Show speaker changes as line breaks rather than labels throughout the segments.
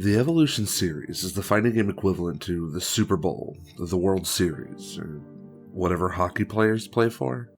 The Evolution series is the fighting game equivalent to the Super Bowl, the World Series, or whatever hockey players play for.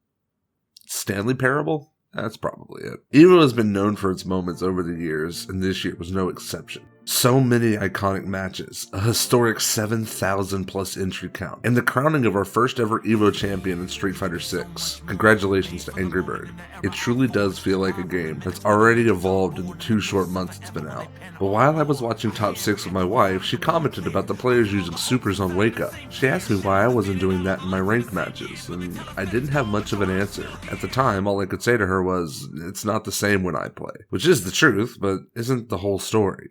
Stanley Parable? That's probably it. EVO has been known for its moments over the years, and this year was no exception. So many iconic matches, a historic 7,000 plus entry count, and the crowning of our first ever EVO champion in Street Fighter 6. Congratulations to Angry Bird. It truly does feel like a game that's already evolved in the 2 short months it's been out. But while I was watching Top 6 with my wife, she commented about the players using supers on Wake Up. She asked me why I wasn't doing that in my ranked matches, and I didn't have much of an answer. At the time, all I could say to her was, it's not the same when I play. Which is the truth, but isn't the whole story.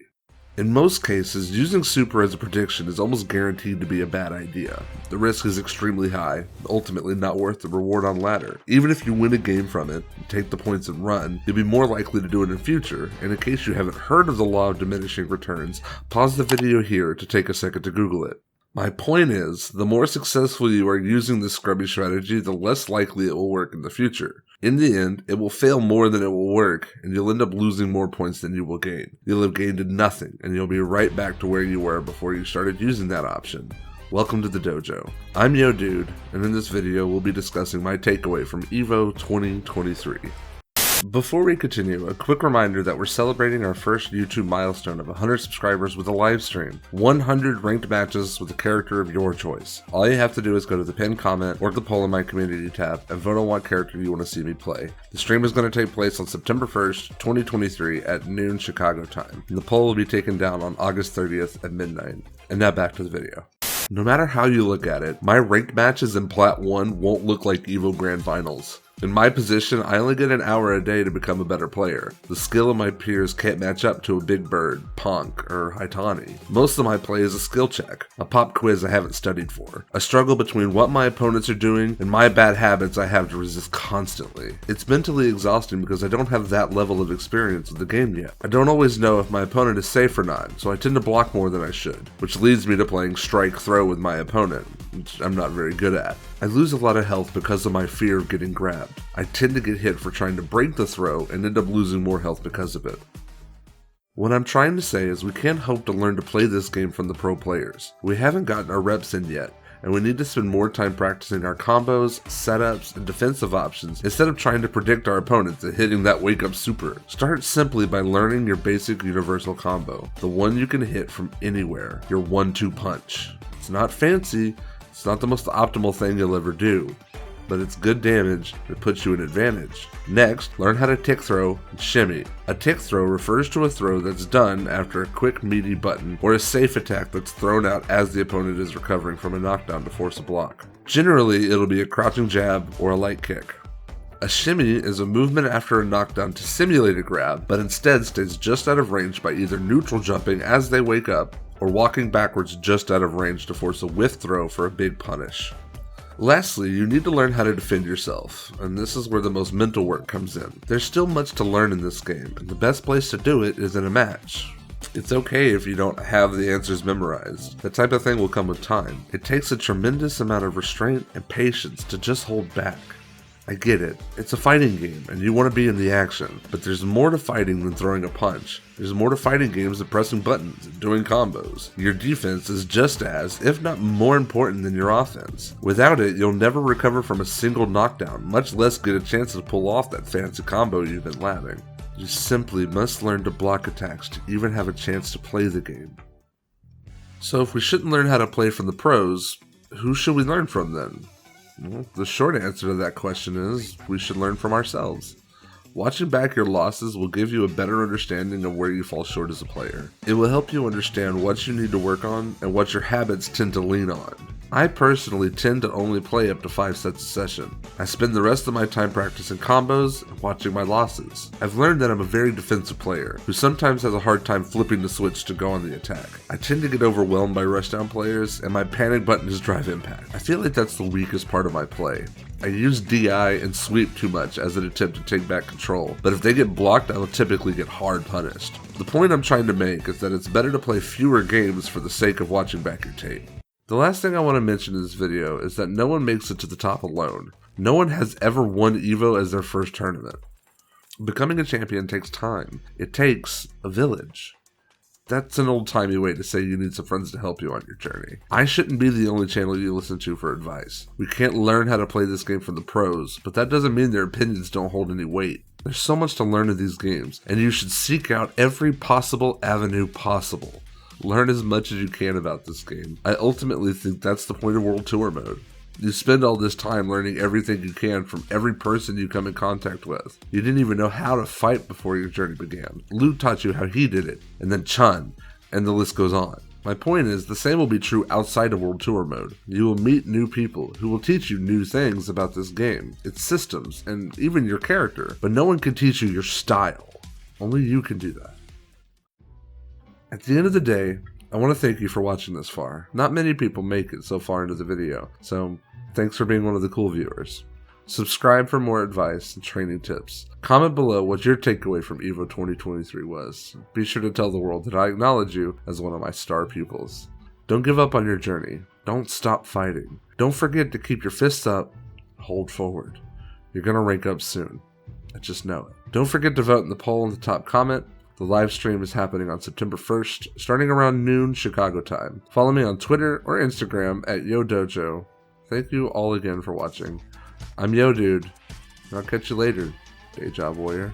In most cases, using super as a prediction is almost guaranteed to be a bad idea. The risk is extremely high, ultimately not worth the reward on ladder. Even if you win a game from it, take the points and run, you'll be more likely to do it in future, and in case you haven't heard of the law of diminishing returns, pause the video here to take a second to Google it. My point is, the more successful you are using this scrubby strategy, the less likely it will work in the future. In the end, it will fail more than it will work, and you'll end up losing more points than you will gain. You'll have gained nothing, and you'll be right back to where you were before you started using that option. Welcome to the dojo. I'm Yo Dude, and in this video we'll be discussing my takeaway from EVO 2023. Before we continue, a quick reminder that we're celebrating our first YouTube milestone of 100 subscribers with a live stream. 100 ranked matches with a character of your choice. All you have to do is go to the pinned comment or the poll in my community tab and vote on what character you want to see me play. The stream is going to take place on September 1st, 2023 at noon Chicago time. And the poll will be taken down on August 30th at midnight. And now back to the video. No matter how you look at it, my ranked matches in Plat 1 won't look like EVO Grand Finals. In my position, I only get an hour a day to become a better player. The skill of my peers can't match up to a Big Bird, Ponk, or Haitani. Most of my play is a skill check, a pop quiz I haven't studied for, a struggle between what my opponents are doing and my bad habits I have to resist constantly. It's mentally exhausting because I don't have that level of experience with the game yet. I don't always know if my opponent is safe or not, so I tend to block more than I should, which leads me to playing strike throw with my opponent, which I'm not very good at. I lose a lot of health because of my fear of getting grabbed. I tend to get hit for trying to break the throw and end up losing more health because of it. What I'm trying to say is we can't hope to learn to play this game from the pro players. We haven't gotten our reps in yet, and we need to spend more time practicing our combos, setups, and defensive options instead of trying to predict our opponents and hitting that wake up super. Start simply by learning your basic universal combo, the one you can hit from anywhere, your 1-2 punch. It's not fancy, it's not the most optimal thing you'll ever do, but it's good damage that puts you in advantage. Next, learn how to tick throw and shimmy. A tick throw refers to a throw that's done after a quick meaty button or a safe attack that's thrown out as the opponent is recovering from a knockdown to force a block. Generally, it'll be a crouching jab or a light kick. A shimmy is a movement after a knockdown to simulate a grab, but instead stays just out of range by either neutral jumping as they wake up or walking backwards just out of range to force a whiff throw for a big punish. Lastly, you need to learn how to defend yourself, and this is where the most mental work comes in. There's still much to learn in this game, and the best place to do it is in a match. It's okay if you don't have the answers memorized. That type of thing will come with time. It takes a tremendous amount of restraint and patience to just hold back. I get it. It's a fighting game, and you want to be in the action, but there's more to fighting than throwing a punch. There's more to fighting games than pressing buttons and doing combos. Your defense is just as, if not more important than your offense. Without it, you'll never recover from a single knockdown, much less get a chance to pull off that fancy combo you've been labbing. You simply must learn to block attacks to even have a chance to play the game. So if we shouldn't learn how to play from the pros, who should we learn from then? Well, the short answer to that question is, we should learn from ourselves. Watching back your losses will give you a better understanding of where you fall short as a player. It will help you understand what you need to work on and what your habits tend to lean on. I personally tend to only play up to 5 sets a session. I spend the rest of my time practicing combos and watching my losses. I've learned that I'm a very defensive player, who sometimes has a hard time flipping the switch to go on the attack. I tend to get overwhelmed by rushdown players, and my panic button is drive impact. I feel like that's the weakest part of my play. I use DI and sweep too much as an attempt to take back control, but if they get blocked, I will typically get hard punished. The point I'm trying to make is that it's better to play fewer games for the sake of watching back your tape. The last thing I want to mention in this video is that no one makes it to the top alone. No one has ever won EVO as their first tournament. Becoming a champion takes time. It takes a village. That's an old-timey way to say you need some friends to help you on your journey. I shouldn't be the only channel you listen to for advice. We can't learn how to play this game from the pros, but that doesn't mean their opinions don't hold any weight. There's so much to learn in these games, and you should seek out every possible avenue possible. Learn as much as you can about this game. I ultimately think that's the point of World Tour mode. You spend all this time learning everything you can from every person you come in contact with. You didn't even know how to fight before your journey began. Lu taught you how he did it, and then Chun, and the list goes on. My point is, the same will be true outside of World Tour mode. You will meet new people who will teach you new things about this game, its systems, and even your character, but no one can teach you your style. Only you can do that. At the end of the day, I want to thank you for watching this far. Not many people make it so far into the video, so thanks for being one of the cool viewers. Subscribe for more advice and training tips. Comment below what your takeaway from EVO 2023 was. Be sure to tell the world that I acknowledge you as one of my star pupils. Don't give up on your journey. Don't stop fighting. Don't forget to keep your fists up, hold forward. You're going to rank up soon. I just know it. Don't forget to vote in the poll in the top comment. The live stream is happening on September 1st, starting around noon Chicago time. Follow me on Twitter or Instagram at YoDojo. Thank you all again for watching. I'm YoDude. I'll catch you later, Day Job Warrior.